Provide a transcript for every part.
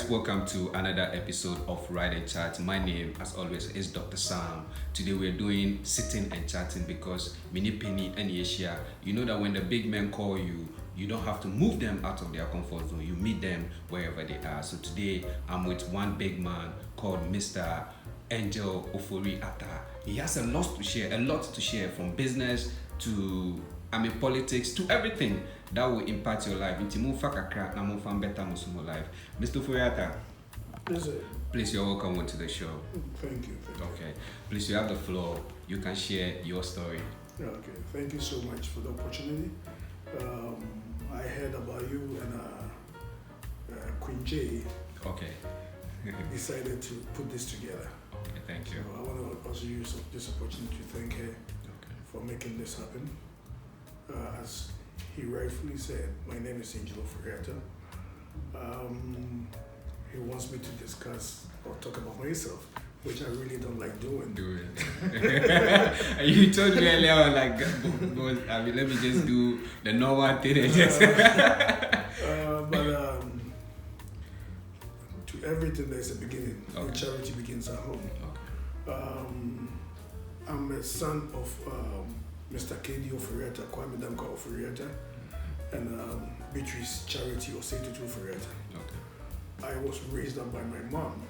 welcome to another episode of Ride and Chat. My name, as always, is Dr. Sam. Today we're doing sitting and chatting because mini penny and Asia. You know that when the big men call you, you don't have to move them out of their comfort zone. You meet them wherever they are. So today I'm with one big man called Mr. Angel Ofori Attah. He has a lot to share from business to politics to everything that will impact your life. Inti mo fa kakra na mo fa better mo sumo life. Mr. Ofori Attah. Yes, Please, you're welcome to the show. Thank you. Okay. Please, you have the floor. You can share your story. Okay. Thank you so much for the opportunity. I heard about you and Queen J. Okay. decided to put this together. Okay, thank you. So I want to also use this opportunity to thank her for making this happen. As he rightfully said, my name is Angel Ofori Attah. He wants me to discuss or talk about myself, which I really don't like doing. You told me earlier, like, let me just do the normal thing. But to everything, there's a beginning. Okay. And charity begins at home. Okay. I'm a son of Mr. H.E Nana Akufo-Addo, and Beatrice Charity or Saint Ofori Attah. Okay. I was raised up by my mom.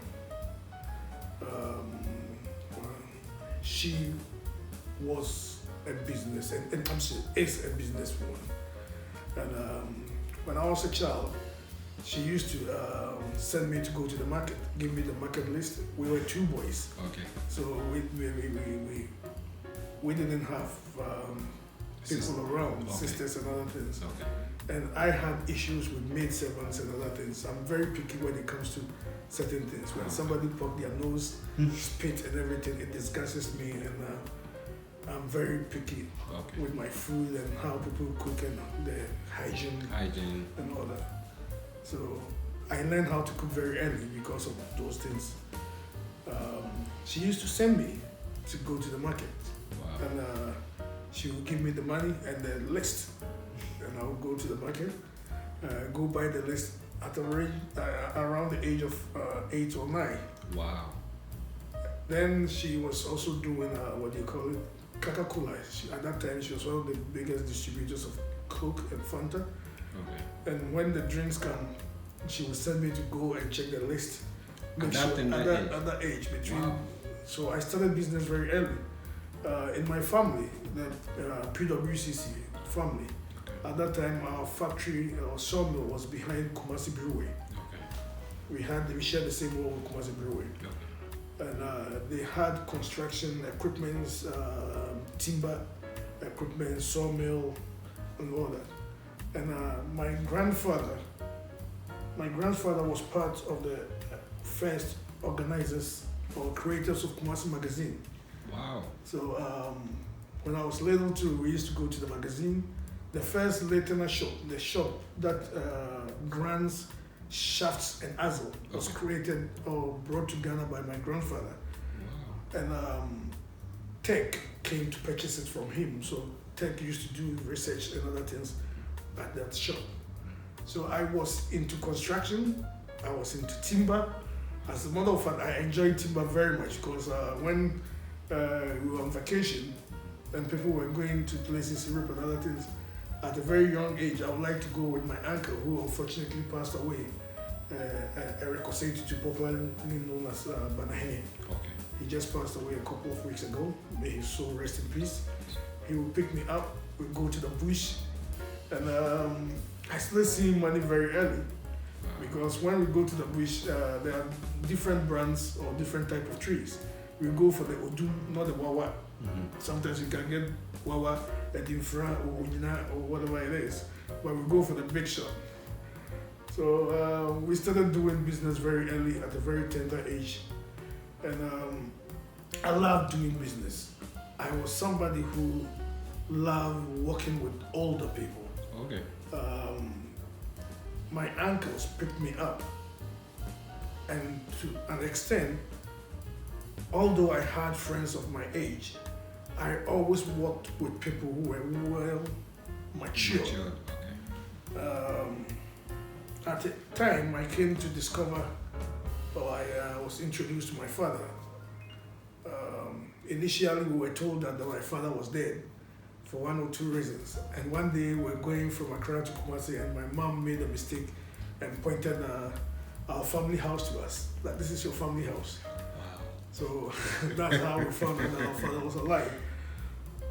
She was a business, and she is a businesswoman. And when I was a child, she used to send me to go to the market, give me the market list. We were two boys. Okay. So we didn't have people around, Okay. sisters and other things. Okay. And I had issues with maid servants and other things. I'm very picky when it comes to certain things. When somebody poke their nose, spit and everything, it disgusts me, and I'm very picky with my food and how people cook and the hygiene and all that. So I learned how to cook very early because of those things. She used to send me to go to the market. Wow. And she would give me the money and the list, and I would go to the market, go buy the list at around the age of 8 or 9. Wow. Then she was also doing Coca-Cola. At that time, she was one of the biggest distributors of Coke and Fanta. Okay. And when the drinks come, she would send me to go and check the list. At that age between. Wow. So I started business very early. In my family, the PWCC family, at that time our factory, our sawmill was behind Kumasi Brewery. Okay. We shared the same wall with Kumasi Brewery. Okay. And they had construction equipment, timber equipment, sawmill, and all that. And my grandfather was part of the first organizers or creators of Kumasi magazine. Wow. So when I was little too, we used to go to the magazine. The first Latiner shop, the shop that grants shafts and axle, was created or brought to Ghana by my grandfather. Wow. And Tech came to purchase it from him. So Tech used to do research and other things at that shop. So I was into construction. I was into timber. As a matter of fact, I enjoyed timber very much because when we were on vacation and people were going to places, Europe and other things, at a very young age, I would like to go with my uncle, who unfortunately passed away, Eric Osei, popularly known as Banahene. Okay. He just passed away a couple of weeks ago. May his soul rest in peace. He would pick me up, we'd go to the bush, and I started seeing money very early. Because when we go to the bush, there are different brands or different type of trees. We go for the Odu, not the Wawa. Mm-hmm. Sometimes you can get Wawa at Infra or Ujina or whatever it is, but we go for the big shot. So we started doing business very early at a very tender age. And I loved doing business. I was somebody who loved working with older people. Okay. My uncles picked me up, and to an extent, although I had friends of my age, I always worked with people who were well matured. Okay. At the time, I came to discover Well, I was introduced to my father. Initially, we were told that my father was dead for one or two reasons. And one day, we were going from Accra to Kumasi, and my mom made a mistake and pointed our family house to us. That this is your family house. Wow. So that's how we found out that our father was alive.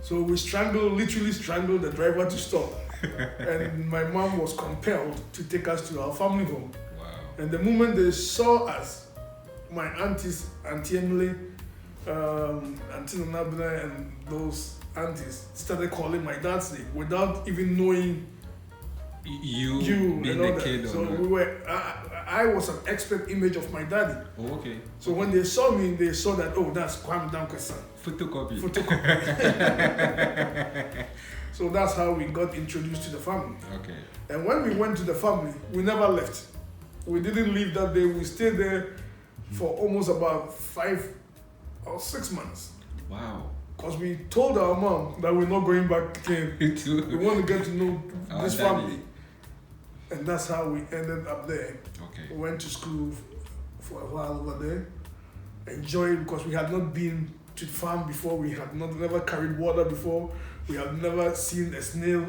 So we literally strangled the driver to stop. And my mom was compelled to take us to our family home. Wow. And the moment they saw us, my aunties, Auntie Emily, Auntie Nana Akufo-Addo, and those aunties started calling my dad's name without even knowing You being and all the that. kid. So or we were. I was an expert image of my daddy. Oh, okay. So when they saw me, they saw that, oh, that's Kwame Dankwa's son. Photocopy. So that's how we got introduced to the family. Okay. And when we went to the family, we never left. We didn't leave that day. We stayed there for almost about 5 or 6 months. Wow. Because we told our mom that we're not going back again. We want to get to know this family. And that's how we ended up there. Okay. We went to school for a while over there. Enjoyed because we had not been to the farm before. We had never carried water before. We had never seen a snail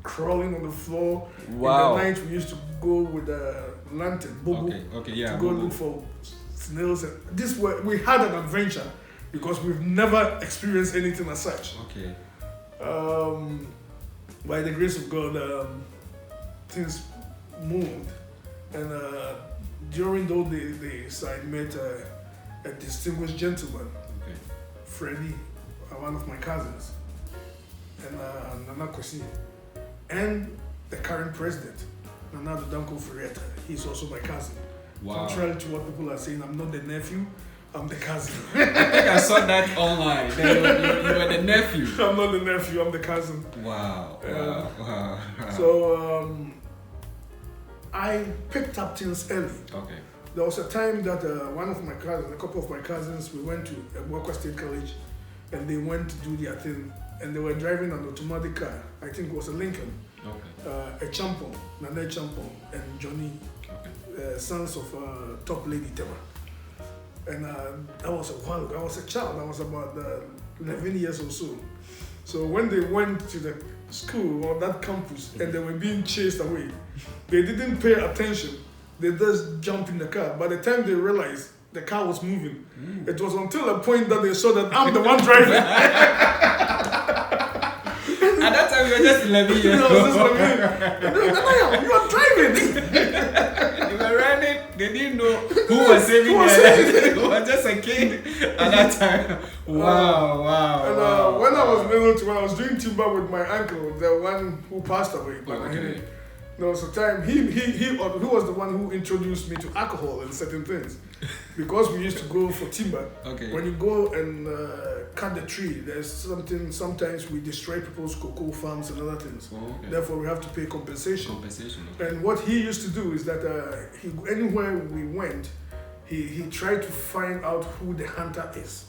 crawling on the floor. Wow. In the night, we used to go with a lantern, bobo, Okay, yeah. to go look for snails. And we had an adventure because we've never experienced anything as such. Okay. By the grace of God, things moved. And during those days, I met a distinguished gentleman, Okay. Freddie, one of my cousins, and Nana Kosi, and the current president, Nana Akufo-Addo. He's also my cousin. Wow. Contrary to what people are saying, I'm not the nephew, I'm the cousin. I think I saw that online. Then you were the nephew. I'm not the nephew, I'm the cousin. Wow. Wow. So I picked up things early. Okay. There was a time that one of my cousins, a couple of my cousins, we went to Walker State College, and they went to do their thing, and they were driving an automatic car. I think it was a Lincoln. Okay. A Champon, Nana Champon, and Johnny, Okay. sons of top lady Tema. And that was a while ago. I was a child. I was about 11 years or so. So when they went to the school or that campus and they were being chased away, they didn't pay attention. They just jumped in the car. By the time they realized the car was moving, it was until a point that they saw that I'm the one driving. At that time, you were just 11 years old. You are driving. You were running. They didn't know who was saving their life. Who was just a kid at that time. Wow, wow. And wow, when wow. I was little, when I was doing timber with my uncle, the one who passed away, Okay. there was a time he was the one who introduced me to alcohol and certain things, because we used to go for timber. Okay. When you go and cut the tree, there's something. Sometimes we destroy people's cocoa farms and other things. Oh, okay. Therefore, we have to pay compensation. Compensation. Okay. And what he used to do is that anywhere we went, he tried to find out who the hunter is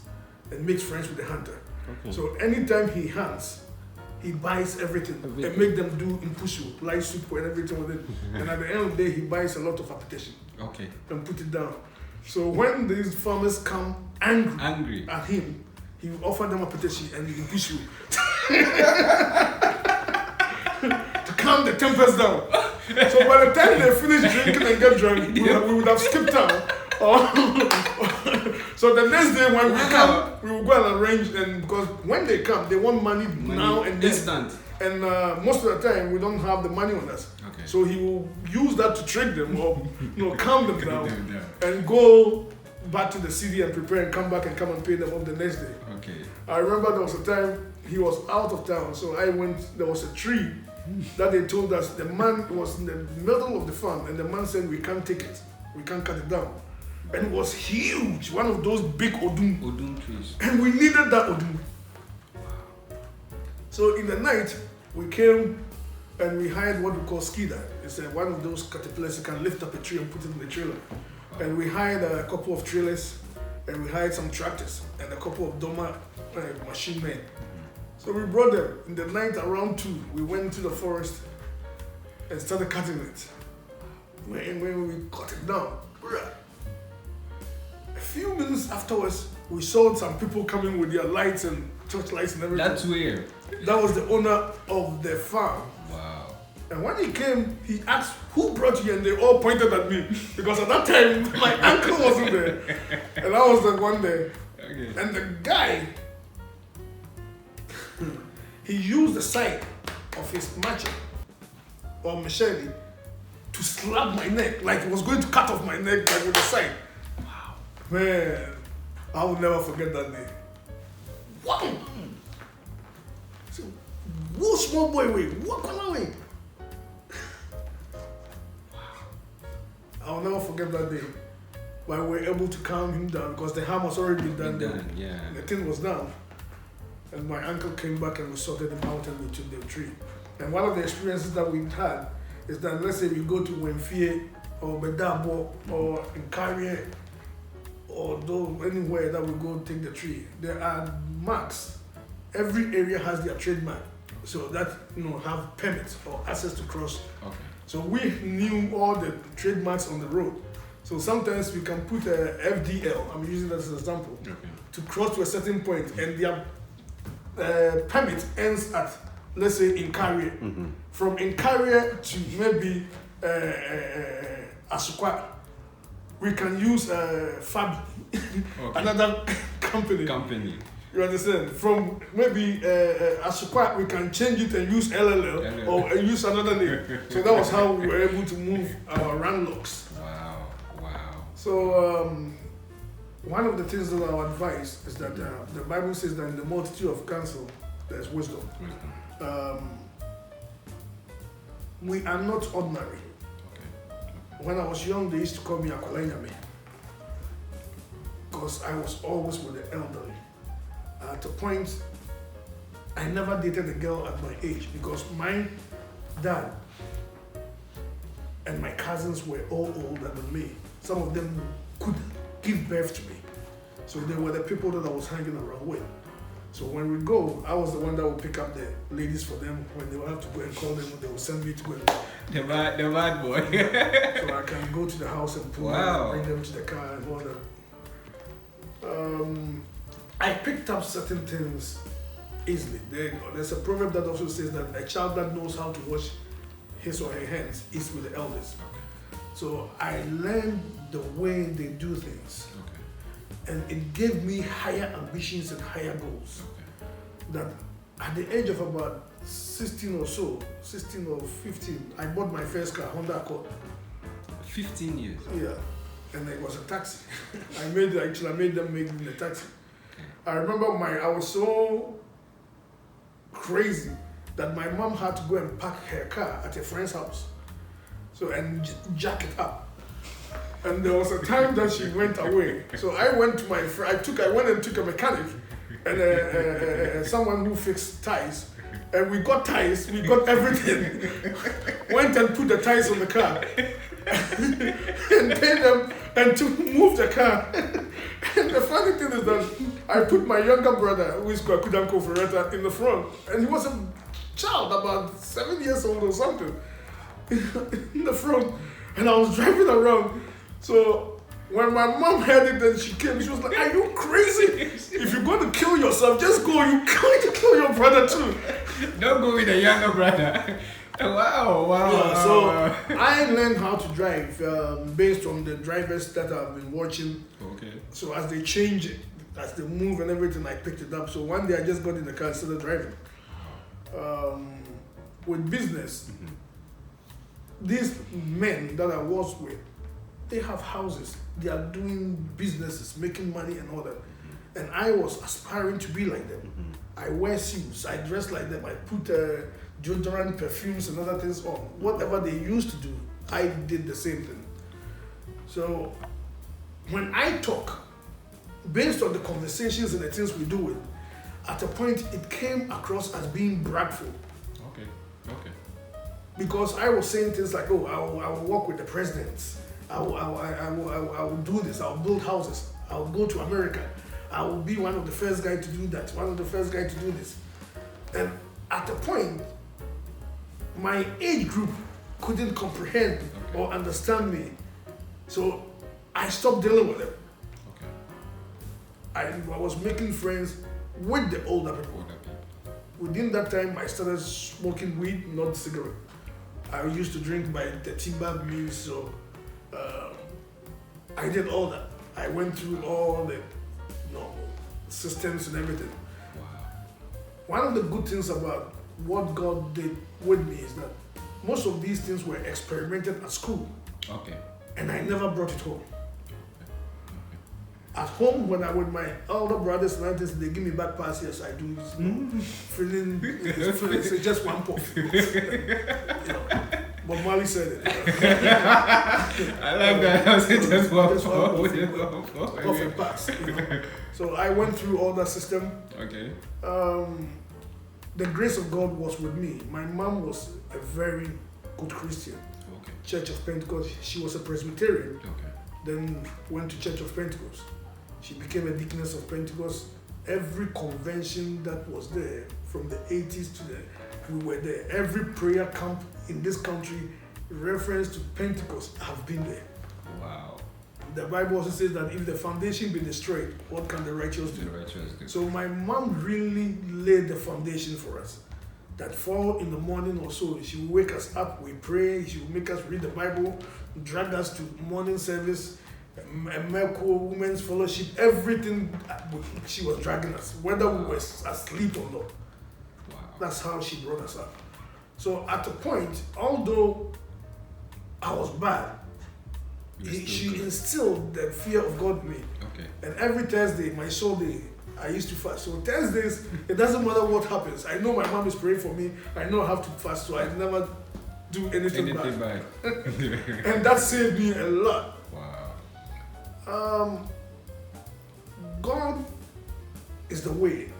and makes friends with the hunter. Okay. So anytime he hunts, he buys everything and make them do impushu, light soup and everything with it. And at the end of the day, he buys a lot of application Okay. and put it down. So when these farmers come angry at him, he will offer them application and impushu to calm the tempers down. So by the time they finish drinking and get drunk, we would have skipped town. So the next day when we come, we will go and arrange, and because when they come, they want money now and then. Instant. And most of the time, we don't have the money on us. Okay. So he will use that to trick them or calm them down them and go back to the city and prepare and come back and come and pay them off the next day. Okay. I remember there was a time he was out of town, so I went, there was a tree that they told us the man was in the middle of the farm, and the man said, we can't take it, we can't cut it down. And it was huge, one of those big odum. Odum trees. And we needed that odum. So in the night, we came and we hired what we call skida. It's one of those caterpillars you can lift up a tree and put it in the trailer. And we hired a couple of trailers, and we hired some tractors and a couple of Doma machine men. So we brought them. In the night around 2, we went to the forest and started cutting it. When we cut it down, few minutes afterwards, we saw some people coming with their lights and church lights and everything. That's weird. That was the owner of the farm. Wow. And when he came, he asked, who brought you? And they all pointed at me. Because at that time, my uncle wasn't there. And I was the one there. Okay. And the guy, he used the side of his machete or machete to slap my neck. Like he was going to cut off my neck like with the side. Wow. Man, I will never forget that day. Wow. So, who small boy way? What color way? I'll never forget that day. But we were able to calm him down because the harm was already been done. Yeah. The thing was down. And my uncle came back and we sorted him out and we took the tree. And one of the experiences that we had is that let's say we go to Wemfie or Bedabo or in Carrier or anywhere that we go take the tree, there are marks. Every area has their trademark. So that have permits or access to cross. Okay. So we knew all the trademarks on the road. So sometimes we can put a FDL, I'm using that as an example, to cross to a certain point and their permit ends at, let's say, in Carrier. From in Carrier to maybe Asukwa, we can use Fabi, another company. You understand? From maybe Asukwa, we can change it and use LLL or use another name. So that was how we were able to move our run locks. Wow. So one of the things that I advise is that the Bible says that in the multitude of counsel, there's wisdom. We are not ordinary. When I was young, they used to call me Akwalanyame because I was always with the elderly. At a point, I never dated a girl at my age because my dad and my cousins were all older than me. Some of them could give birth to me. So they were the people that I was hanging around with. So when we go, I was the one that would pick up the ladies for them. When they would have to go and call them, they would send me to go and... The bad boy. So I can go to the house and pull them and bring them to the car and all that. I picked up certain things easily. There's a proverb that also says that a child that knows how to wash his or her hands is with the elders. So I learned the way they do things. And it gave me higher ambitions and higher goals. That at the age of about 16 or 15, I bought my first car, Honda Accord. 15 years? Yeah, and it was a taxi. I made them make me a taxi. I remember I was so crazy that my mom had to go and park her car at a friend's house. So, and jack it up. And there was a time that she went away. So I went to my friend, I went and took a mechanic and someone who fixed tires. And we got tires, we got everything. Went and put the tires on the car. And paid them and to move the car. And the funny thing is that I put my younger brother, who is called H.E Nana Akufo-Addo Attah, in the front. And he was a child, about 7 years old or something, in the front. And I was driving around. So when my mom heard it and she came, she was like, are you crazy? If you're going to kill yourself, just go. You're going to kill your brother too. Don't go with a younger brother. Wow. Yeah, so I learned how to drive based on the drivers that I've been watching. Okay. So as they change it, as they move and everything, I picked it up. So one day I just got in the car and started driving. With business, these men that I was with, they have houses, they are doing businesses, making money and all that. And I was aspiring to be like them. I wear suits, I dress like them, I put deodorant, perfumes and other things on. Whatever they used to do, I did the same thing. So when I talk, based on the conversations and the things we do with, at a point it came across as being bragful. Okay. Because I was saying things like, oh, I will work with the presidents. I will do this. I will build houses. I will go to America. I will be one of the first guys to do that. One of the first guys to do this. And at a point, my age group couldn't comprehend or understand me. So I stopped dealing with them. I was making friends with the older people. Within that time, I started smoking weed, not cigarette. I used to drink by the timber meals, so I did all that. I went through all the systems and everything. Wow. One of the good things about what God did with me is that most of these things were experimented at school. Okay. And I never brought it home. At home, when I'm with my elder brothers and aunties, they give me back pass. Yes, I do. Feeling it's just one puff. But Marley said it. I love that. I was just one puff and pass. So I went through all that system. Okay. The grace of God was with me. My mom was a very good Christian. Okay. Church of Pentecost. She was a Presbyterian. Okay. Then went to Church of Pentecost. She became a deaconess of Pentecost. Every convention that was there, from the 80s to we were there. Every prayer camp in this country, reference to Pentecost, have been there. Wow. The Bible also says that if the foundation be destroyed, what can the righteous do? The righteous do. So my mom really laid the foundation for us. That 4 in the morning or so, she would wake us up, we pray, she would make us read the Bible, drag us to morning service, Melco Women's Fellowship, everything she was dragging us, whether we were asleep or not. Wow. That's how she brought us up. So at a point, although I was bad, she instilled the fear of God in me. Okay. And every Thursday, my soul day, I used to fast. So Thursdays, it doesn't matter what happens. I know my mom is praying for me. I know I have to fast, so I never do anything bad. And that saved me a lot. Wow. God is the way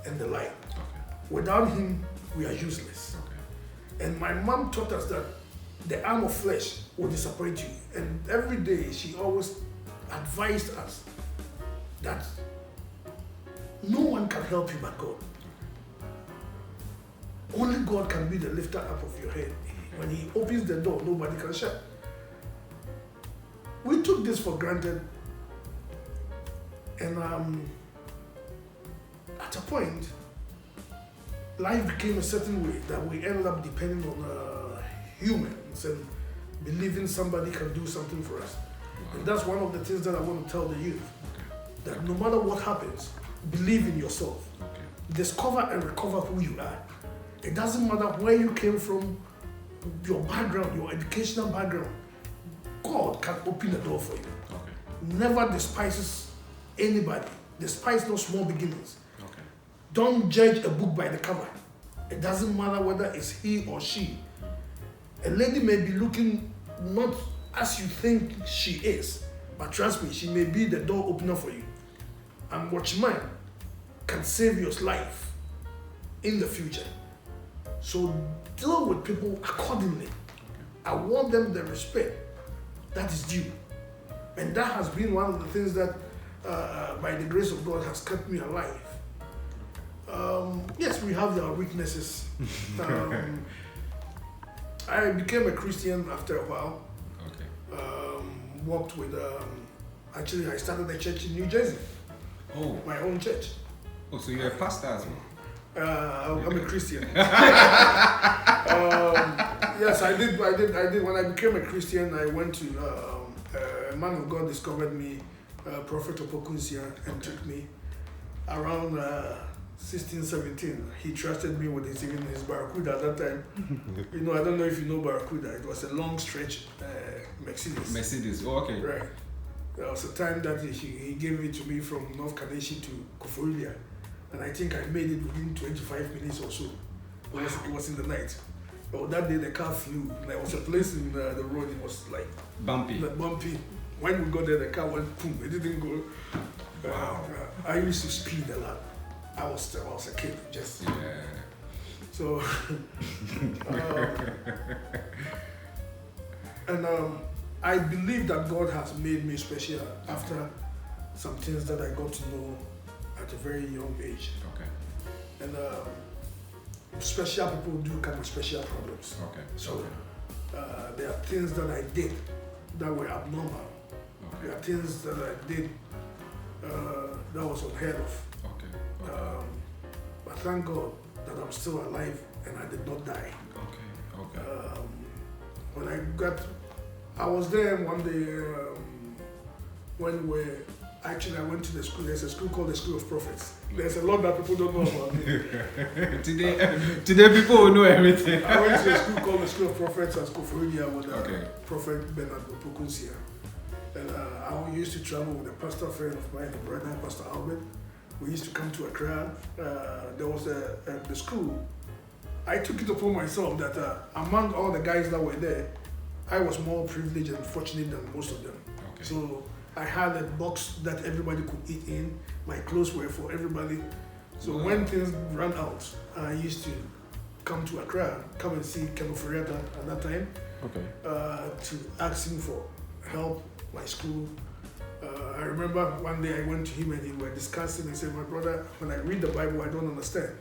and the light. Okay. Without Him, we are useless. Okay. And my mom taught us that the arm of flesh will disappoint you. And every day, she always advised us that no one can help you but God. Only God can be the lifter up of your head. When He opens the door, nobody can shut. We took this for granted, and at a point, life became a certain way that we ended up depending on humans and believing somebody can do something for us. Wow. And that's one of the things that I want to tell the youth, that no matter what happens, believe in yourself. Okay. Discover and recover who you are. It doesn't matter where you came from, your background, your educational background. God can open the door for you. Okay. Never despises anybody. Despise no small beginnings. Okay. Don't judge a book by the cover. It doesn't matter whether it's he or she. A lady may be looking not as you think she is, but trust me, she may be the door opener for you. And watchman can save your life in the future. So deal with people accordingly. I want them the respect that is due. And that has been one of the things that, by the grace of God, has kept me alive. Yes, we have our weaknesses. I became a Christian after a while. Okay. Worked with, actually I started a church in New Jersey. Oh. My own church. Oh, so you're a pastor as well? I'm a Christian. Yes, I did. When I became a Christian, I went to a man of God discovered me, Prophet Opokunsia, and took me around 16, 17. He trusted me with even his Barracuda at that time. I don't know if you know Barracuda. It was a long stretch Mercedes. Mercedes. Oh, okay. Right. There was a time that he gave it to me from North Kaneshi to Koforidua. And I think I made it within 25 minutes or so. It was in the night. But that day the car flew. There was a place in the road, it was like bumpy. When we got there, the car went boom. It didn't go. Wow. I used to speed a lot. I was a kid, just. Yeah. So, I believe that God has made me special after some things that I got to know at a very young age. Okay. And special people do come with special problems. Okay. So there are things that I did that were abnormal. Okay. There are things that I did that was unheard of. Okay. But thank God that I'm still alive and I did not die. Okay. When I was there one day when I went to the school. There's a school called the School of Prophets. There's a lot that people don't know about me. Today people will know everything. I went to a school called the School of Prophets at Koforidua with Okay. Prophet Bernard Opokunsia. And I used to travel with a pastor friend of mine, the brother, Pastor Albert. We used to come to Accra. There was the school. I took it upon myself that among all the guys that were there, I was more privileged and fortunate than most of them. Okay. So I had a box that everybody could eat in. My clothes were for everybody. So when things ran out, I used to come to Accra, come and see H.E Ofori Attah at that time, to ask him for help, my school. I remember one day I went to him and we were discussing and he said, my brother, when I read the Bible, I don't understand.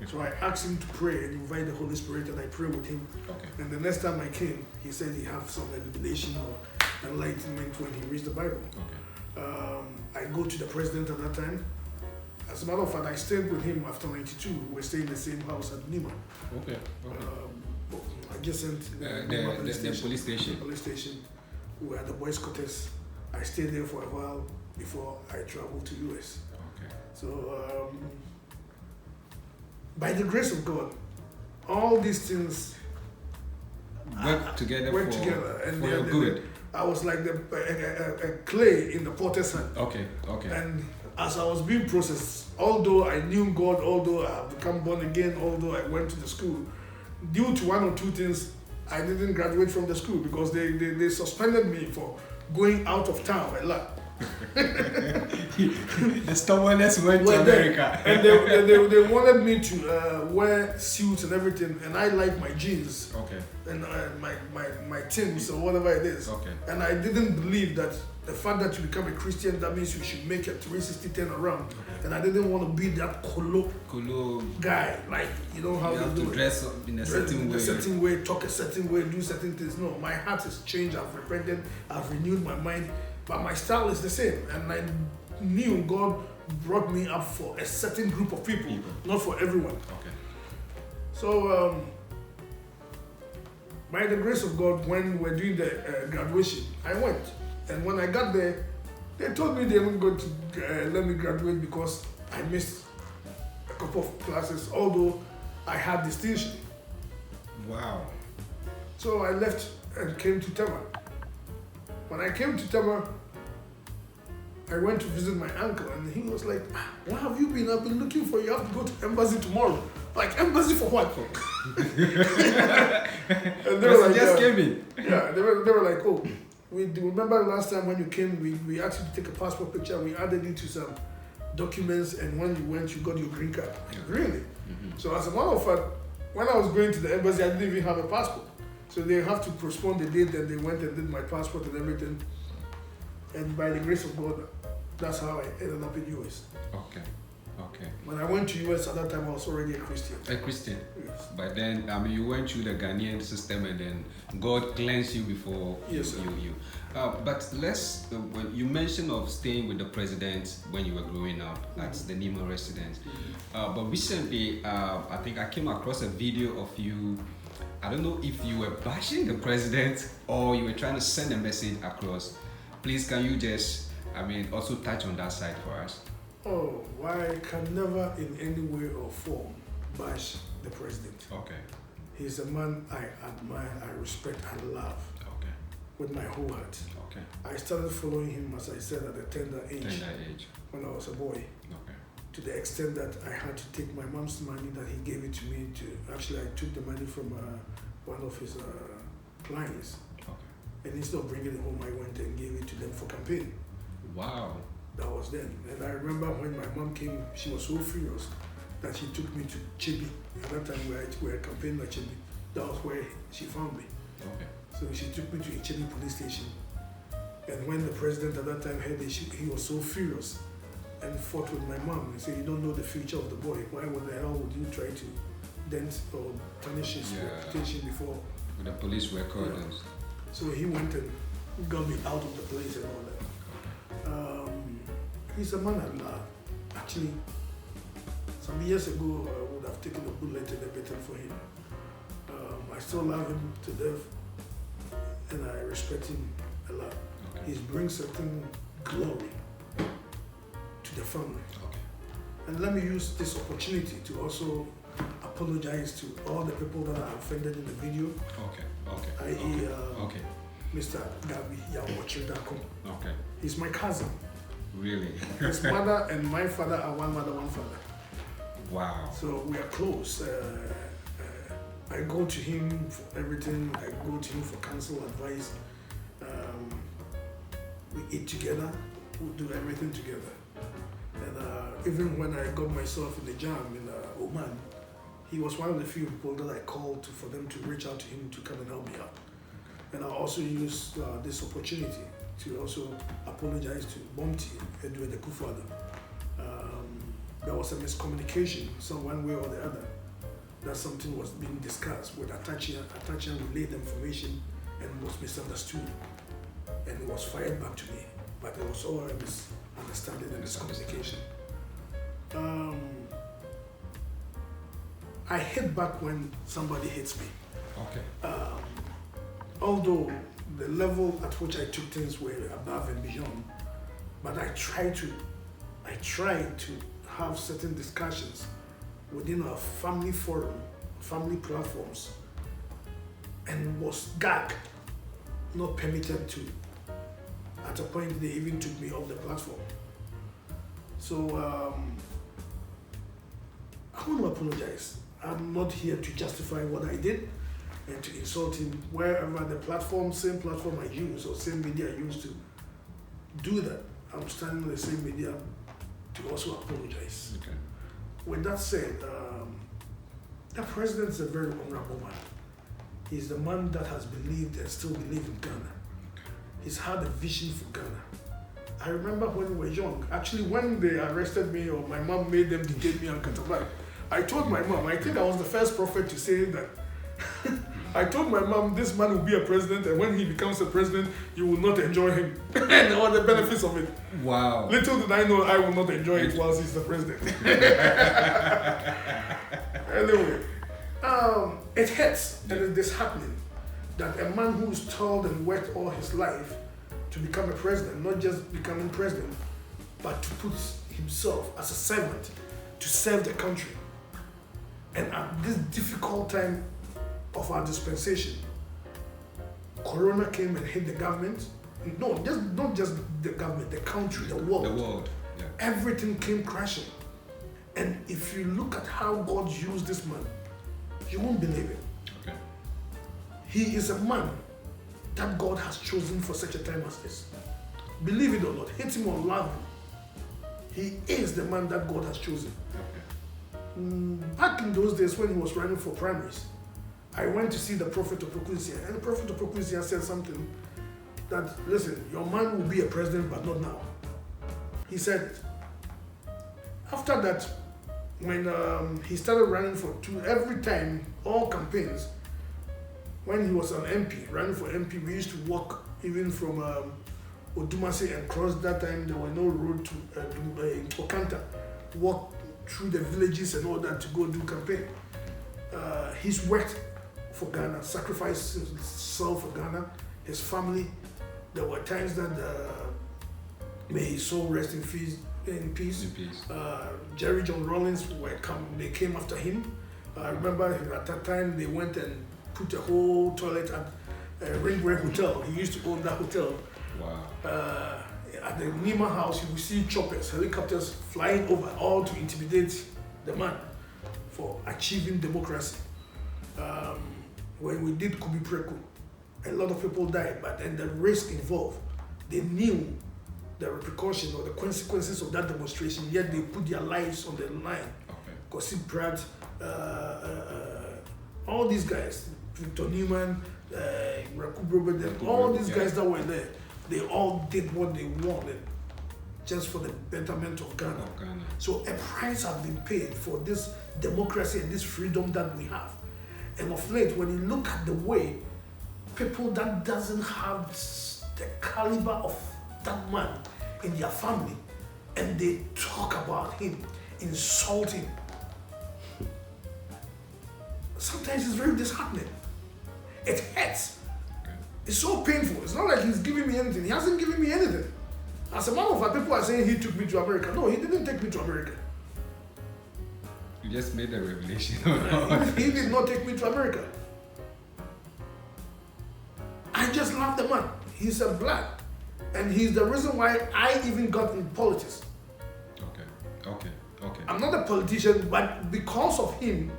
So I asked him to pray and invite the Holy Spirit and I prayed with him. Okay. And the next time I came, he said he had some illumination or enlightenment when he reads the Bible. Okay. I go to the president at that time. As a matter of fact, I stayed with him after 92. We were staying in the same house at Nima. Okay. I just sent the police station. The police station. We were at the boys' quarters. I stayed there for a while before I traveled to US. Okay. So, by the grace of God, all these things Work together and for your good. I was like a clay in the potter's hand. Okay. And as I was being processed, although I knew God, although I have become born again, although I went to the school, due to one or two things, I didn't graduate from the school because they suspended me for going out of town a lot. The stubbornness went to America. And they wanted me to wear suits and everything, and I like my jeans. Okay. And my Timbs or whatever it is. Okay. And I didn't believe that the fact that you become a Christian, that means you should make a 360 turn around. Okay. And I didn't want to be that colo guy, like, you know how you have to dress in a certain way, talk a certain way, do certain things. No, my heart has changed, I've repented, I've renewed my mind, but my style is the same. And I knew God brought me up for a certain group of people. Not for everyone. Okay. So, by the grace of God, when we were doing the graduation, I went. And when I got there, they told me they weren't going to let me graduate because I missed a couple of classes, although I had distinction. Wow. So I left and came to Tema. When I came to Tema, I went to visit my uncle and he was like, where have you been? I've been looking for you. You have to go to embassy tomorrow. Like, embassy for what? And they were like, just came in. Yeah, they were like, oh, we remember last time when you came, we asked you to take a passport picture. We added it to some documents, and when you went, you got your green card. Like, really? Mm-hmm. So as a matter of fact, when I was going to the embassy, I didn't even have a passport. So they have to postpone the date, and they went and did my passport and everything. And by the grace of God, that's how I ended up in US. Okay. When I went to US at that time, I was already a Christian. A Christian. Yes. But then, you went through the Ghanaian system, and then God cleansed you before you. But let's. When you mentioned of staying with the president when you were growing up at the Nima residence, but recently, I think I came across a video of you. I don't know if you were bashing the president or you were trying to send a message across. Please, can you just, also touch on that side for us? Oh, I can never in any way or form bash the president. Okay. He's a man I admire, I respect, and love. Okay. With my whole heart. Okay. I started following him, as I said, at a tender age. When I was a boy. Okay. To the extent that I had to take my mom's money that he gave it to me to, actually I took the money from one of his clients. Okay. And instead of bringing it home, I went and gave it to them for campaign. Wow. That was then. And I remember when my mom came, she was so furious that she took me to Chibi. At that time, we were campaigning at Chibi. That was where she found me. Okay. So she took me to a Chibi police station. And when the president at that time heard it, he was so furious and fought with my mom. He said, you don't know the future of the boy. Why the hell would you try to dent or tarnish his reputation before? With the police record. Yeah. So he went and got me out of the place and all that. He's a man I love. Actually, some years ago, I would have taken a bullet and everything for him. I still love him to death, and I respect him a lot. Okay. He brings certain glory to the family. Okay. And let me use this opportunity to also apologize to all the people that are offended in the video. Okay. I.e. Okay. Mr. Gabi Yawochiridako. Okay. He's my cousin. Really? His mother and my father are one mother, one father. Wow. So we are close. I go to him for everything. I go to him for counsel, advice. We eat together. We do everything together. And even when I got myself in the jam in Oman, he was one of the few people that I called for them to reach out to him to come and help me out. And I also use this opportunity to also apologize to Bomti H.E Nana Akufo-Addo. There was a miscommunication, so one way or the other, that something was being discussed with Attah. Attah relayed the information and was misunderstood, and it was fired back to me. But it was all a misunderstanding and miscommunication. I hit back when somebody hits me. Okay. Although the level at which I took things were above and beyond, but I tried to have certain discussions within our family forum, family platforms, and was gagged, not permitted to. At a point, they even took me off the platform. So I want to apologize. I'm not here to justify what I did and to insult him wherever the platform, same platform I use or same media I use to do that. I'm standing on the same media to also apologize. Okay. With that said, the president is a very honorable man. He's the man that has believed and still believes in Ghana. He's had a vision for Ghana. I remember when we were young, actually when they arrested me or my mom made them detain me on Katabai, I told my mom, I think I was the first prophet to say that. I told my mom, this man will be a president, and when he becomes a president, you will not enjoy him and all the benefits of it. Wow. Little did I know I will not enjoy it whilst he's the president. Anyway, it hurts and it's disheartening that a man who's toiled and worked all his life to become a president, not just becoming president, but to put himself as a servant to serve the country. And at this difficult time of our dispensation, Corona came and hit the government. No, not just the government, the country, the world. The world, yeah. Everything came crashing. And if you look at how God used this man, you won't believe it. Okay. He is a man that God has chosen for such a time as this. Believe it or not, hate him or love him, he is the man that God has chosen. Okay. Back in those days when he was running for primaries, I went to see the prophet of Prokusia, and the prophet of Prokusia said something that, listen, your man will be a president, but not now. He said, after that, when he started running every time, all campaigns, when he was an MP, running for MP, we used to walk even from Odumase and cross. That time there was no road to Okanta, walk through the villages and all that to go do campaign. He's worked for Ghana, sacrificed himself for Ghana, his family. There were times that may his soul rest in peace. Jerry John Rawlings they came after him. I remember at that time they went and put a whole toilet at Ringway Hotel. He used to own that hotel. Wow. At the Nima house, you will see choppers, helicopters flying over, all to intimidate the man for achieving democracy. When we did Kubi Preku, a lot of people died, but then the risk involved, they knew the repercussion or the consequences of that demonstration, yet they put their lives on the line. Because Pratt, all these guys, Victor Newman, all these guys that were there, they all did what they wanted just for the betterment of Ghana. So a price has been paid for this democracy and this freedom that we have. And of late, when you look at the way people that doesn't have the caliber of that man in their family and they talk about him, insult him. Sometimes it's very disheartening. It hurts. It's so painful. It's not like he's giving me anything. He hasn't given me anything. As a matter of fact, people are saying he took me to America. No, he didn't take me to America. You just made a revelation. He did not take me to America. I just love the man. He's a black. And he's the reason why I even got in politics. Okay. I'm not a politician, but because of him,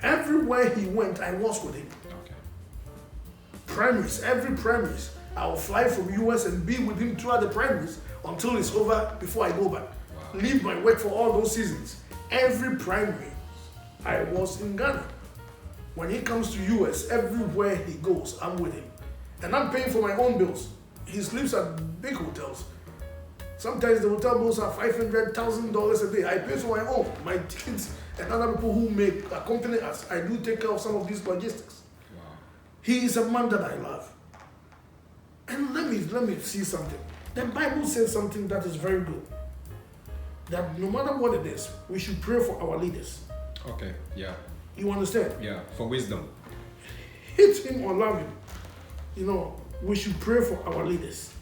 everywhere he went, I was with him. Okay. Primaries, every primaries. I will fly from US and be with him throughout the primaries until it's over before I go back. Wow. Leave my work for all those seasons. Every primary, I was in Ghana. When he comes to US, everywhere he goes, I'm with him. And I'm paying for my own bills. He sleeps at big hotels. Sometimes the hotel bills are $500,000 a day. I pay for my own. My kids and other people who make accompany us, I do take care of some of these logistics. Wow. He is a man that I love. And let me see something. The Bible says something that is very good. That no matter what it is, we should pray for our leaders. Okay, yeah. You understand? Yeah, for wisdom. Hate him or love him. You know, we should pray for our leaders.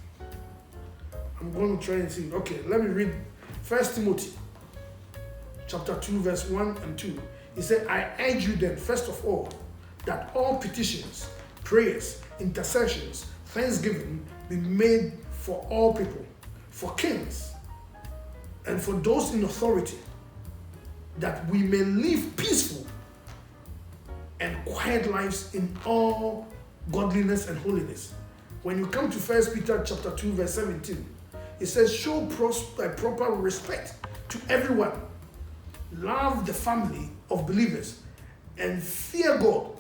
I'm going to try and see. Okay, let me read 1 Timothy chapter 2, verse 1 and 2. He said, I urge you then, first of all, that all petitions, prayers, intercessions, thanksgiving be made for all people, for kings, and for those in authority, that we may live peaceful and quiet lives in all godliness and holiness. When you come to 1 Peter chapter 2, verse 17, it says, show proper respect to everyone, love the family of believers, and fear God.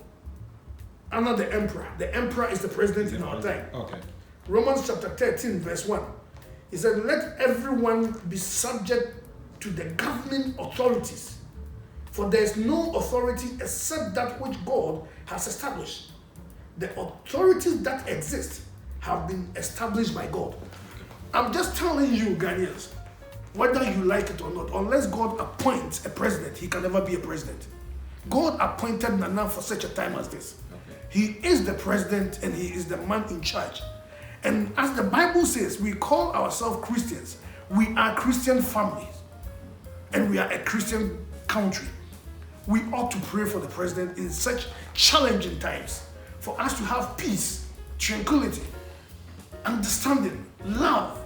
Honor the emperor. The emperor is the president in our time. Okay. Romans chapter 13, verse 1. He said, let everyone be subject to the governing authorities, for there is no authority except that which God has established. The authorities that exist have been established by God. I'm just telling you, Ghanaians, whether you like it or not, unless God appoints a president, he can never be a president. God appointed Nana for such a time as this. Okay. He is the president and he is the man in charge. And as the Bible says, we call ourselves Christians. We are Christian families. And we are a Christian country. We ought to pray for the president in such challenging times, for us to have peace, tranquility, understanding, love.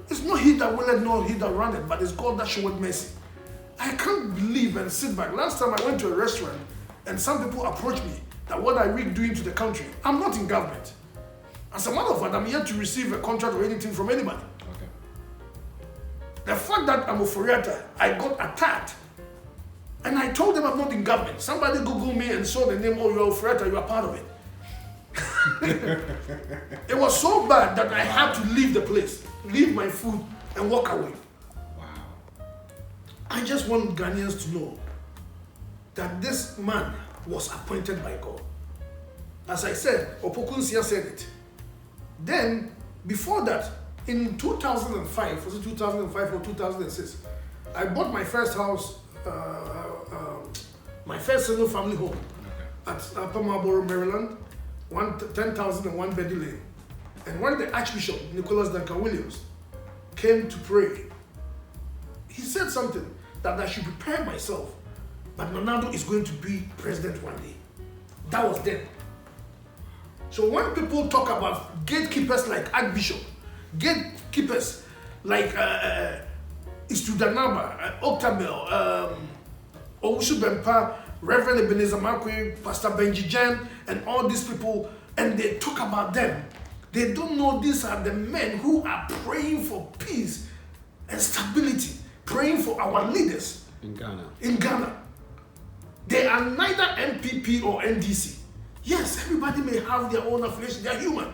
It's not he that willeth nor he that runneth, but it's God that showeth mercy. I can't believe and sit back. Last time I went to a restaurant and some people approached me that what are we doing to the country? I'm not in government. As a matter of fact, I'm yet to receive a contract or anything from anybody. Okay. The fact that I'm Ofori Attah, I got attacked. And I told them I'm not in government. Somebody Googled me and saw the name, oh, you're Ofori Attah, you are part of it. It was so bad that I had to leave the place, leave my food, and walk away. Wow. I just want Ghanaians to know that this man was appointed by God. As I said, Opokunsia said it. Then, before that, in 2005, was it 2005 or 2006, I bought my first house, my first single family home at Upper Marlboro, Maryland, 10,001 Beddy Lane. And when the Archbishop, Nicholas Duncan Williams, came to pray, he said something that I should prepare myself, but Nana is going to be president one day. That was then. So when people talk about gatekeepers like Archbishop, gatekeepers like Istudanaba, Octabel, Owusu Bempa, Reverend Ebenezer Makwe, Pastor Benji Jan, and all these people, and they talk about them, they don't know these are the men who are praying for peace and stability, praying for our leaders In Ghana. in Ghana. They are neither MPP or NDC. Yes, everybody may have their own affiliation, they are human,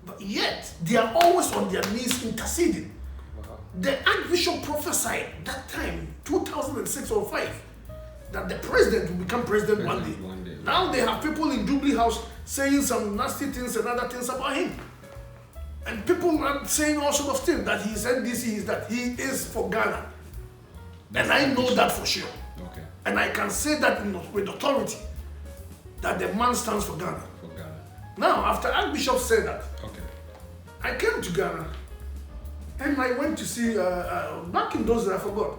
but yet they are always on their knees interceding. Wow. The Archbishop prophesied that time, 2006 or 5, that the president will become president one day. One day. Now they have people in Jubilee House saying some nasty things and other things about him. And people are saying all sorts of things, that he said this, he is that. He is for Ghana. And I know that for sure. Okay. And I can say that with authority, that the man stands for Ghana. For Ghana. Now, after Archbishop said that, Okay. I came to Ghana and I went to see, back in those days, I forgot,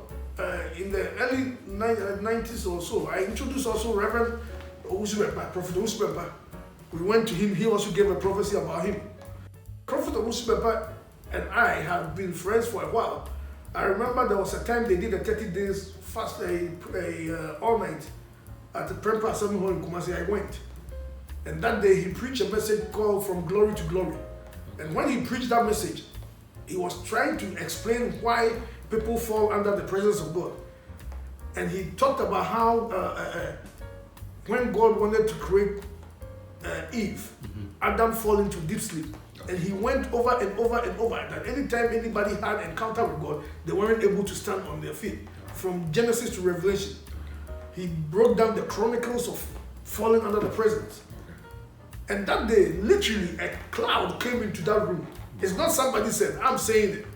in the early 90s or so, I introduced also Reverend Owusu-Bempah, Prophet Owusu-Bempah. We went to him, he also gave a prophecy about him. Prophet Owusu-Bempah and I have been friends for a while. I remember there was a time they did a 30 days fast, all night at the Prempah Assembly Hall in Kumasi. I went. And that day he preached a message called From Glory to Glory. And when he preached that message, he was trying to explain why people fall under the presence of God. And he talked about how when God wanted to create Eve, Adam fell into deep sleep. And he went over and over and over that anytime anybody had encounter with God, they weren't able to stand on their feet. From Genesis to Revelation, he broke down the chronicles of falling under the presence. And that day, literally, a cloud came into that room. It's not somebody said, I'm saying it.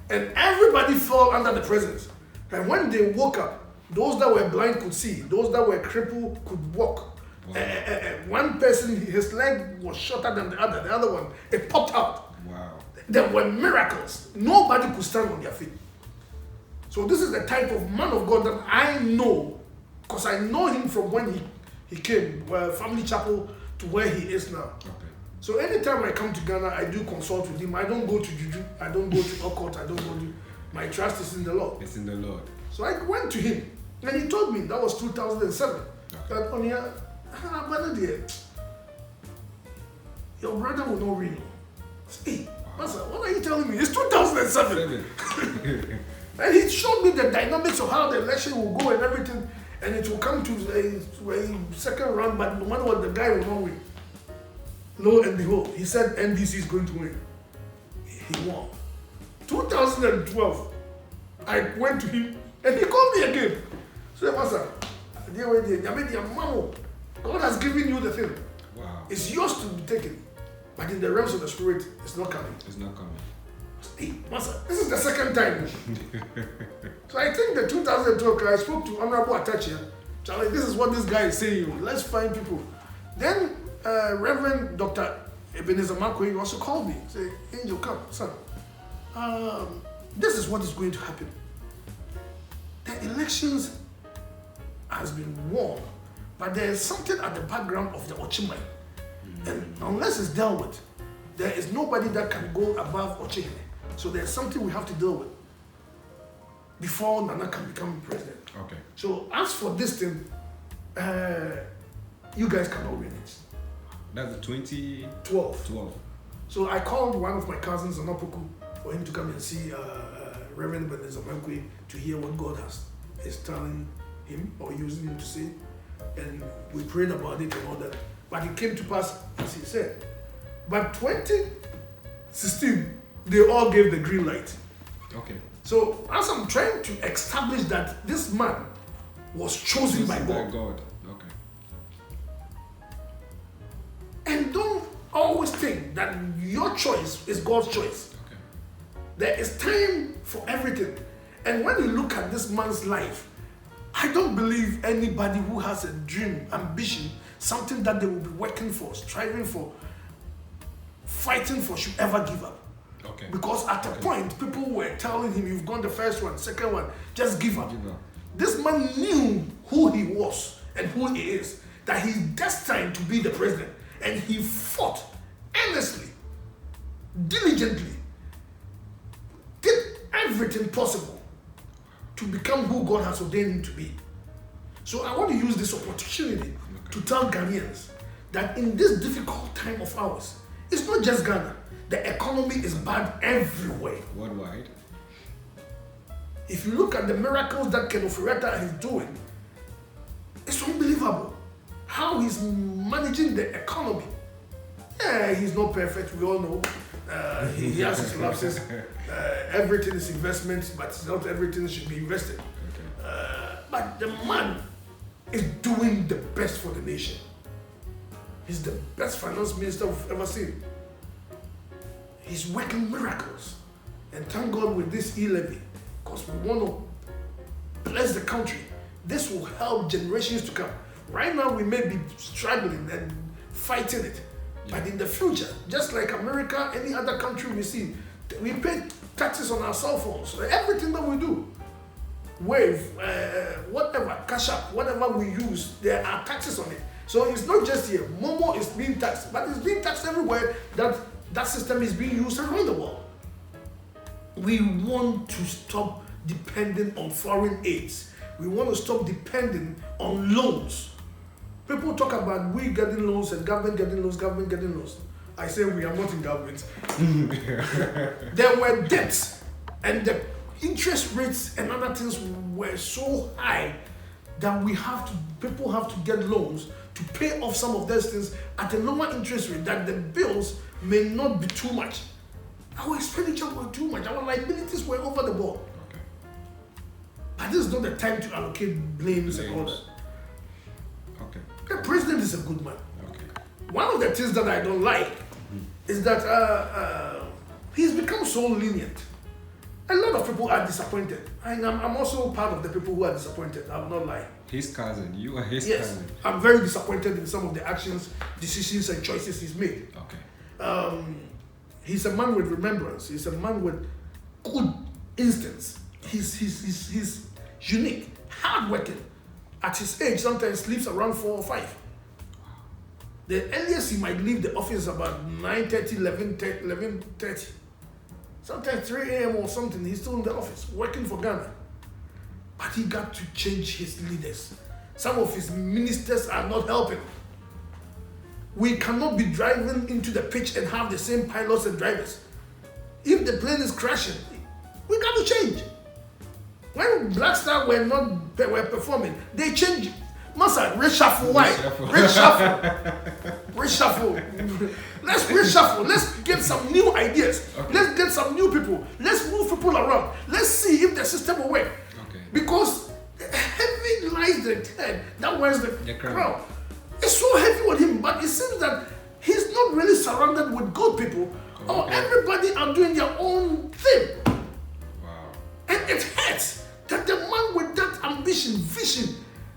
And everybody fell under the presence. And when they woke up, those that were blind could see, those that were crippled could walk. Wow. One person, his leg was shorter than the other one, it popped out. Wow. There were miracles. Nobody could stand on their feet. So this is the type of man of God that I know, because I know him from when he came, Family Chapel, to where he is now. Okay. So anytime I come to Ghana, I do consult with him. I don't go to Juju, I don't go to occult, I don't go to, my trust is in the Lord. It's in the Lord. So I went to him, and he told me, that was 2007, that on here, brother dear, your brother will not win. Hey, Master, what are you telling me? It's 2007. And he showed me the dynamics of how the election will go and everything, and it will come to a second round, but no matter what, the guy will not win. Lo and behold, he said NDC is going to win. He won. 2012, I went to him, and he called me again. So, Master, God has given you the thing. Wow. It's yours to be taken. But in the realms of the spirit, it's not coming. It's not coming. Hey, Master, this is the second time. So I think the 2012, I spoke to Honorable Attah here. Charlie, this is what this guy is saying. Let's find people. Then Reverend Dr. Ebenezer Markwei also called me. Say, Angel, come, son. This is what is going to happen. The elections has been won, but there is something at the background of the Ochimai. And unless it's dealt with, there is nobody that can go above Ochimai. So there's something we have to deal with before Nana can become president. Okay. So as for this thing, you guys cannot win it. That's the 2012. 12. So I called one of my cousins, Anapoku, for him to come and see Reverend Ebenezer Markwei to hear what God is telling him or using him to say. And we prayed about it and all that. But it came to pass as he said. But 2016, they all gave the green light. Okay. So as I'm trying to establish that this man was chosen by God. Okay. And don't always think that your choice is God's choice. Okay. There is time for everything. And when you look at this man's life, I don't believe anybody who has a dream, ambition, something that they will be working for, striving for, fighting for, should ever give up. Okay. Because at a point, people were telling him, you've gone the first one, second one, just give up. Give up. This man knew who he was and who he is, that he's destined to be the president. And he fought earnestly, diligently, did everything possible to become who God has ordained him to be. So I want to use this opportunity to tell Ghanaians that in this difficult time of ours, it's not just Ghana. The economy is bad everywhere. Worldwide. If you look at the miracles that H.E Ofori Attah is doing, it's unbelievable how he's managing the economy. Yeah, he's not perfect, we all know. He has his lapses. Everything is investment, but not everything should be invested. Okay. But the man is doing the best for the nation. He's the best finance minister we've ever seen. He's working miracles. And thank God with this e-levy, because we want to bless the country. This will help generations to come. Right now, we may be struggling and fighting it. But in the future, just like America, any other country we see, we pay taxes on our cell phones. So everything that we do, Wave, whatever, Cash App, whatever we use, there are taxes on it. So it's not just here. Momo is being taxed, but it's being taxed everywhere that system is being used around the world. We want to stop depending on foreign aids. We want to stop depending on loans. People talk about we getting loans and government getting loans. I say we are not in government. There were debts and the interest rates and other things were so high that people have to get loans to pay off some of those things at a lower interest rate, that the bills may not be too much. Our expenditure were too much. Our liabilities were over the board. Okay. But this is not the time to allocate blames and all that. Okay. The president is a good man. Okay. One of the things that I don't like is that he's become so lenient. A lot of people are disappointed. And I'm also part of the people who are disappointed. I will not lie. His cousin. You are his Yes, cousin. I'm very disappointed in some of the actions, decisions, and choices he's made. Okay. He's a man with remembrance. He's a man with good instincts. He's unique, hardworking. At his age, sometimes sleeps around 4 or 5. The earliest he might leave the office about 9:30, 11:30. Sometimes 3 a.m. or something, he's still in the office working for Ghana. But he got to change his leaders. Some of his ministers are not helping. We cannot be driving into the pitch and have the same pilots and drivers. If the plane is crashing, we got to change. When Black Star were performing, they changed. Massa, reshuffle. Why? Reshuffle. Let's reshuffle. Let's get some new ideas. Okay. Let's get some new people. Let's move people around. Let's see if the system will work. Okay. Because heavy lies the head that wears the crown. crown. It's so heavy on him, but it seems that he's not really surrounded with good people. Okay. Or everybody are doing their own thing. Wow. And it hurts that the man with that ambition, vision,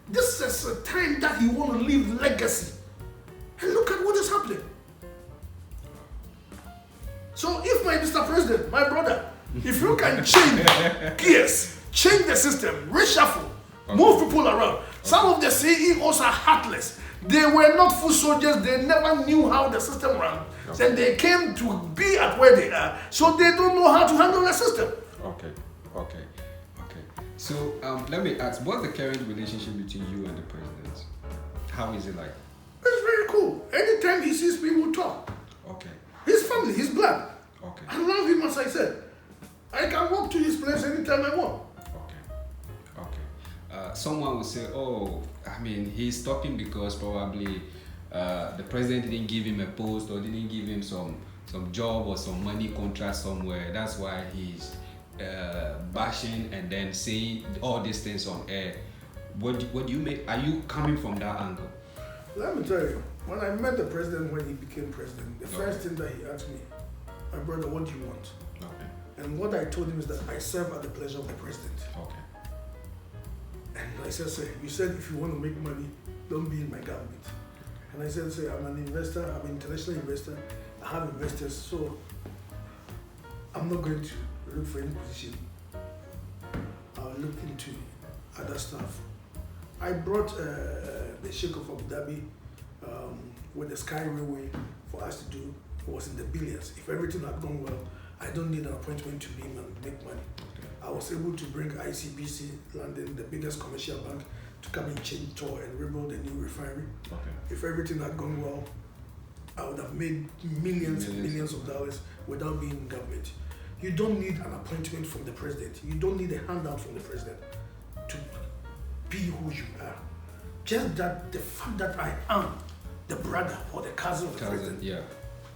this is a time that he want to leave legacy. And look at what is happening. So if my Mr. President, my brother, if you can change gears, change the system, reshuffle, move people around. Some of the CEOs are heartless. They were not foot soldiers. They never knew how the system ran. Then they came to be at where they are. So they don't know how to handle the system. Okay. So let me ask, what's the current relationship between you and the president? How is it like? It's very cool. Anytime he sees me, we'll talk. Okay. His family, his blood. Okay. I love him, as I said. I can walk to his place anytime I want. Okay. Someone will say, oh, I mean, he's talking because probably the president didn't give him a post or didn't give him some job or some money contract somewhere. That's why he's bashing and then saying all these things on air. What do you make? Are you coming from that angle? Let me tell you, when I met the president when he became president, the first thing that he asked me, my brother, what do you want? Okay. And what I told him is that I serve at the pleasure of the president. Okay. And I said, sir, you said if you want to make money, don't be in my government. And I said, sir, I'm an investor, I'm an international investor, I have investors, so I'm not going to look for any position. I'll look into other stuff. I brought the Sheikh of Abu Dhabi with the Sky Railway for us to do. It was in the billions. If everything had gone well, I don't need an appointment to make money. Okay. I was able to bring ICBC, London, the biggest commercial bank, to come and change tour and rebuild a new refinery. Okay. If everything had gone well, I would have made millions and millions of dollars without being in government. You don't need an appointment from the president. You don't need a handout from the president to be who you are. Just that the fact that I am the brother or the cousin of the president, Yeah.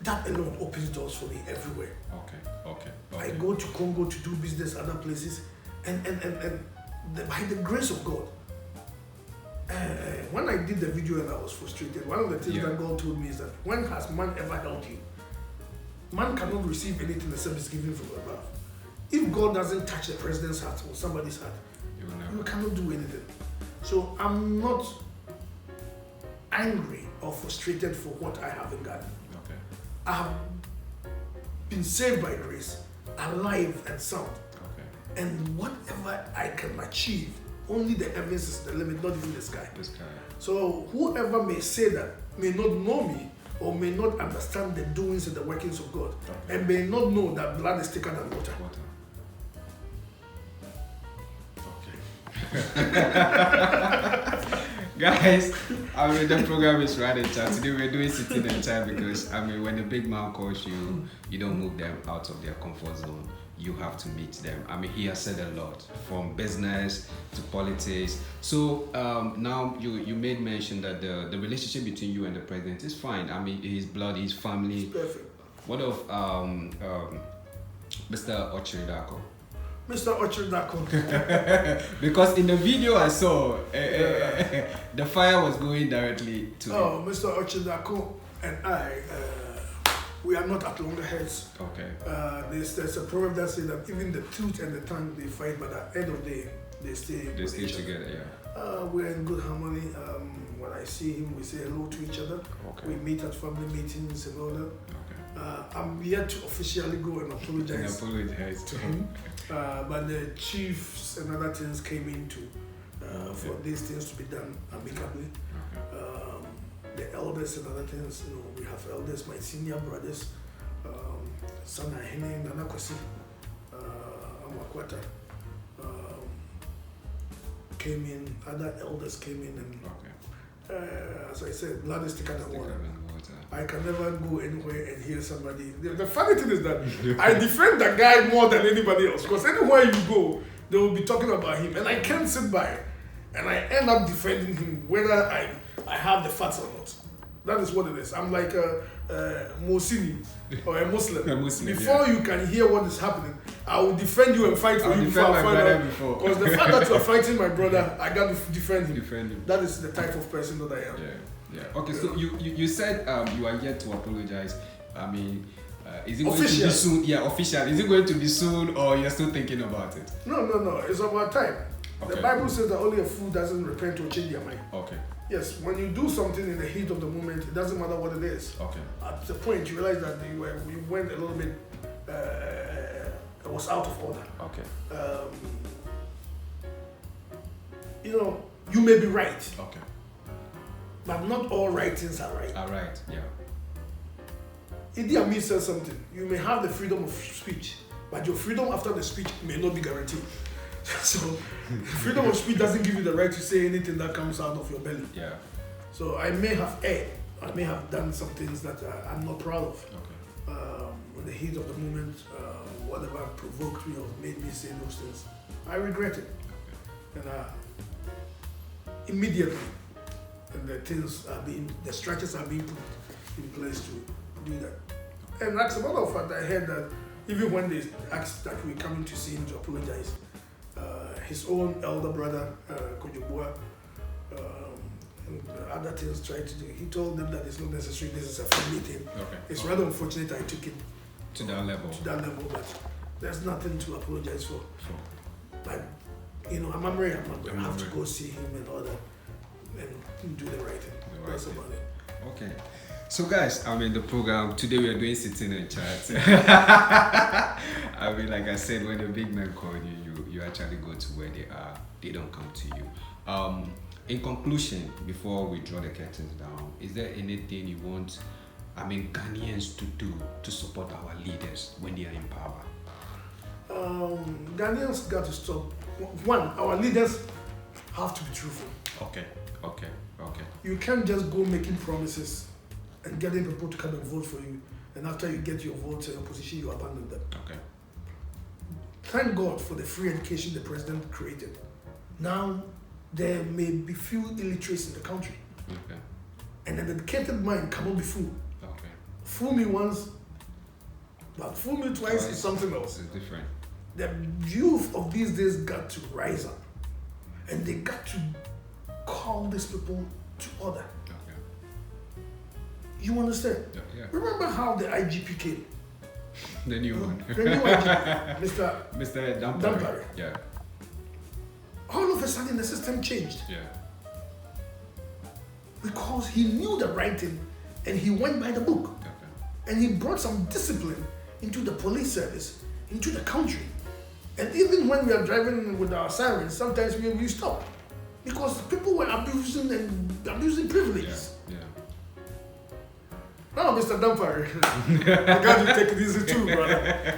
that alone opens doors for me everywhere. Okay. I go to Congo to do business other places, and by the grace of God, when I did the video and I was frustrated, one of the things that God told me is that when has man ever helped you? Man cannot receive anything except it's given from above. If God doesn't touch the president's heart or somebody's heart, you cannot do anything. So I'm not angry or frustrated for what I haven't gotten. Okay. I have been saved by grace, alive and sound. Okay. And whatever I can achieve, only the heavens is the limit, not even the sky. The sky. So whoever may say that may not know me or may not understand the doings and the workings of God, Okay. and may not know that blood is thicker than water. Okay. Guys, the program is Ride and Chat. Today we're doing sitting and chat because when a big man calls you, you don't move them out of their comfort zone. You have to meet them. He has said a lot, from business to politics. So now you made mention that the relationship between you and the president is fine. His blood, his family. It's perfect. What of Mr. H.E Nana? Mr. H.E Nana. Because in the video I saw, the fire was going directly to him. Mr. H.E Nana and I, we are not at loggerheads. Okay. There's a proverb that says that even the tooth and the tongue they fight, but at the end of the day they stay Together. Yeah. We're in good harmony. When I see him, we say hello to each other. Okay. We meet at family meetings and all that. Okay. I'm yet to officially go and apologize to him. But the chiefs and other things came into for these things to be done amicably. Okay. The elders and other things, we have elders, my senior brothers, H.E Nana Akufo-Addo, came in, other elders came in, and as I said, blood is thicker than water. I can never go anywhere and hear somebody. The funny thing is that I defend that guy more than anybody else, because anywhere you go, they will be talking about him, and I can't sit by and I end up defending him whether I have the facts or not. That is what it is. I'm like a Muslim or a Muslim. Before you can hear what is happening, I will defend you and fight for you before I find out. Because the fact that you are fighting my brother, I got to defend him. That is the type of person that I am. Yeah. Okay, so you said you are yet to apologize. Is it going official. to be soon? Yeah, official. Is it going to be soon, or you're still thinking about it? No. It's about time. Okay. The Bible says that only a fool doesn't repent or change their mind. Okay. Yes, when you do something in the heat of the moment, it doesn't matter what it is. Okay. At the point you realize that you went a little bit, it was out of order. Okay. You may be right. Okay. But not all right things are right. All right. Yeah. Idi Amin says something. You may have the freedom of speech, but your freedom after the speech may not be guaranteed. So, freedom of speech doesn't give you the right to say anything that comes out of your belly. Yeah. So I may have erred. I may have done some things that I'm not proud of. Okay. In the heat of the moment, whatever provoked me or made me say those things, I regret it. Okay. And immediately, and the structures are being put in place to do that. And as a matter of fact, I heard that even when they asked that we're coming to see him to apologize, his own elder brother, Kojobua, and other things tried to do. He told them that it's not necessary, this is a family thing. Okay. It's rather unfortunate I took it to that level, but there's nothing to apologize for. But, I'm married, I have to go see him and all that and do the right thing. That's about it. Okay. So guys, the program, today we are doing sitting and chat. Like I said, when the big men call you actually go to where they are. They don't come to you. In conclusion, before we draw the curtains down, is there anything you want, Ghanaians to do to support our leaders when they are in power? Ghanaians got to stop. One, our leaders have to be truthful. Okay. You can't just go making promises and getting people to come and vote for you, and after you get your votes and your position, you abandon them. Okay. Thank God for the free education the president created. Now, there may be few illiterates in the country. Okay. And an educated mind cannot be fooled. Okay. Fool me once, but fool me twice is something else. It's different. The youth of these days got to rise up, and they got to call these people to order. Okay. You understand? Yeah. Remember how the IGP came? The new one. The new one, Mr. Mr. Dampari. Dampari. Yeah. All of a sudden, the system changed Yeah. because he knew the right thing and he went by the book. Okay. And he brought some discipline into the police service, into the country. And even when we are driving with our sirens, sometimes we stop because people were abusing privileges. Yeah. Now, Mr. Dampari, I got to take it easy too, brother.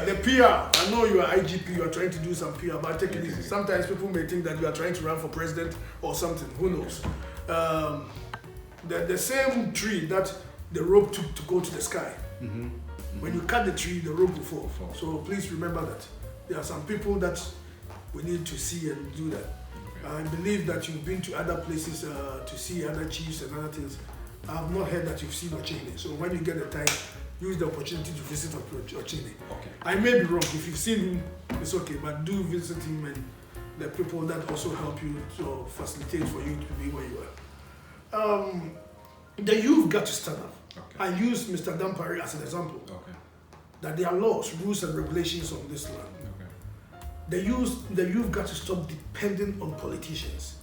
The PR, I know you are IGP, you are trying to do some PR, but take it easy. Sometimes people may think that you are trying to run for president or something, who knows. The same tree that the rope took to go to the sky, when you cut the tree, the rope will fall. So please remember that. There are some people that we need to see and do that. I believe that you've been to other places to see other chiefs and other things. I have not heard that you've seen Ochene. So when you get the time, use the opportunity to visit Ochene. Okay. I may be wrong. If you've seen him, it's okay. But do visit him and the people that also help you to facilitate for you to be where you are. The youth got to stand up. Okay. I use Mr. Dampari as an example. Okay. That there are laws, rules, and regulations on this land. Okay. The youth got to stop depending on politicians.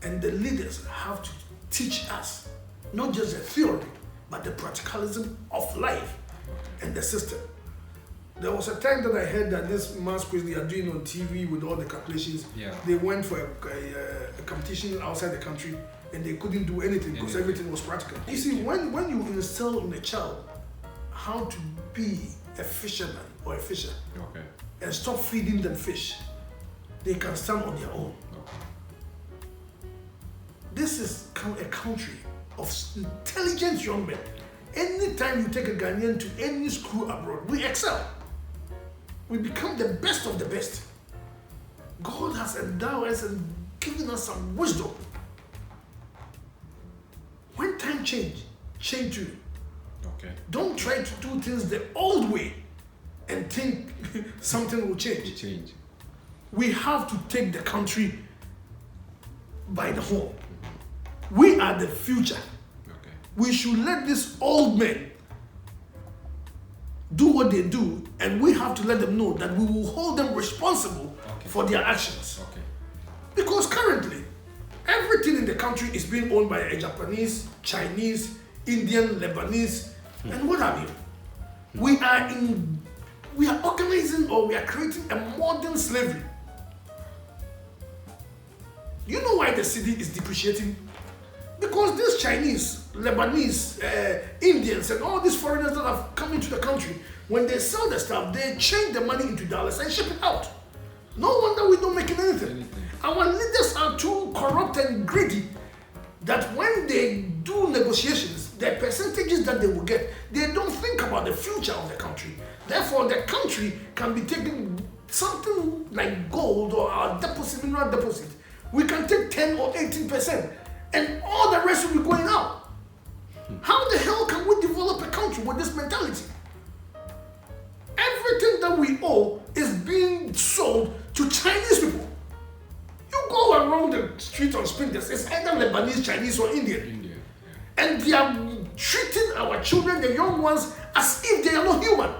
And the leaders have to teach us not just the theory, but the practicalism of life and the system. There was a time that I heard that this mass quiz they are doing on TV with all the calculations, they went for a competition outside the country and they couldn't do anything because everything was practical. You see, when you instill in a child how to be a fisherman or a fisher and stop feeding them fish, they can stand on their own. This is a country of intelligent young men. Anytime you take a Ghanaian to any school abroad, we excel. We become the best of the best. God has endowed us and given us some wisdom. When time change too. Okay. Don't try to do things the old way and think something will change. We have to take the country by the horn. We are the future. Okay. We should let these old men do what they do, and we have to let them know that we will hold them responsible for their actions. Okay. Because currently, everything in the country is being owned by a Japanese, Chinese, Indian, Lebanese, and what have you. We are organizing or we are creating a modern slavery. You know why the city is depreciating? Because these Chinese, Lebanese, Indians, and all these foreigners that have come into the country, when they sell the stuff, they change the money into dollars and ship it out. No wonder we don't make anything. Our leaders are too corrupt and greedy that when they do negotiations, the percentages that they will get, they don't think about the future of the country. Therefore, the country can be taking something like gold or our deposit, mineral deposit. We can take 10 or 18%. And all the rest will be going out. How the hell can we develop a country with this mentality? Everything that we owe is being sold to Chinese people. You go around the street on Sprinters, it's either Lebanese, Chinese, or Indian. And they are treating our children, the young ones, as if they are not human.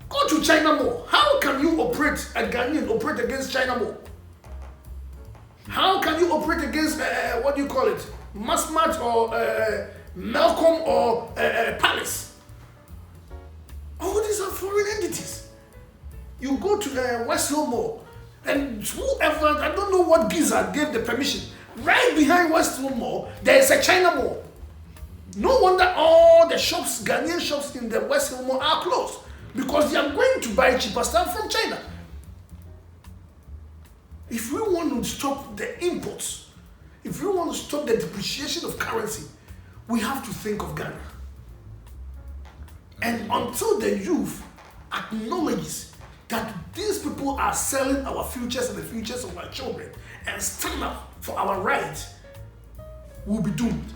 Go to China more. How can you operate, a Ghanaian operate against China more? How can you operate against, what do you call it, Masmat or Malcolm or Palace? All these are foreign entities. You go to West Hill Mall, and whoever, I don't know what geezer gave the permission, right behind West Hill Mall, there is a China Mall. No wonder all the shops, Ghanaian shops in the West Hill Mall are closed because they are going to buy cheaper stuff from China. If we want to stop the imports, if we want to stop the depreciation of currency, we have to think of Ghana. And until the youth acknowledges that these people are selling our futures and the futures of our children and stand up for our rights, we'll be doomed.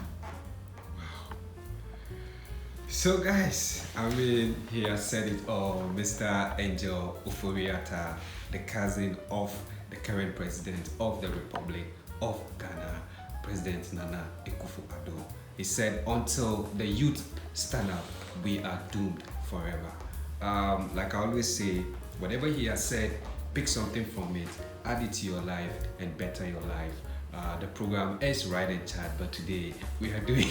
So guys, I mean, he has said it all. Mr. Angel Ofori Attah, the cousin of the current president of the Republic of Ghana, President Nana Akufo-Addo. He said, until the youth stand up, we are doomed forever. Like I always say, whatever he has said, pick something from it, add it to your life, and better your life. The program is Ride and Chat, but today we are doing.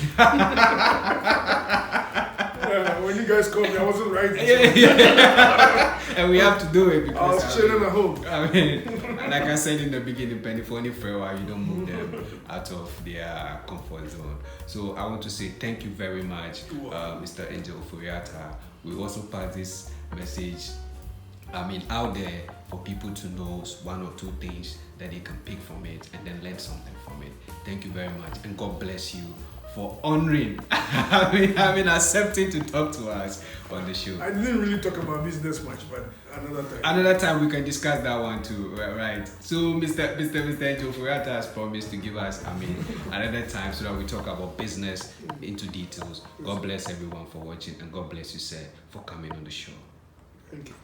When you guys called me, I wasn't riding. And we have to do it because I was chilling at home. I mean, like I said in the beginning, penny for any farewell, you don't move them out of their comfort zone. So I want to say thank you very much, Mr. Angel Ofori Attah. We also pass this message, out there for people to know one or two things that they can pick from it and then learn something from it. Thank you very much, and God bless you for honoring, accepting to talk to us on the show. I didn't really talk about business much, but another time. Another time we can discuss that one too, right? So Mr. Angel Ofori Attah has promised to give us, another time so that we talk about business into details. God bless everyone for watching, and God bless you, sir, for coming on the show. Thank you.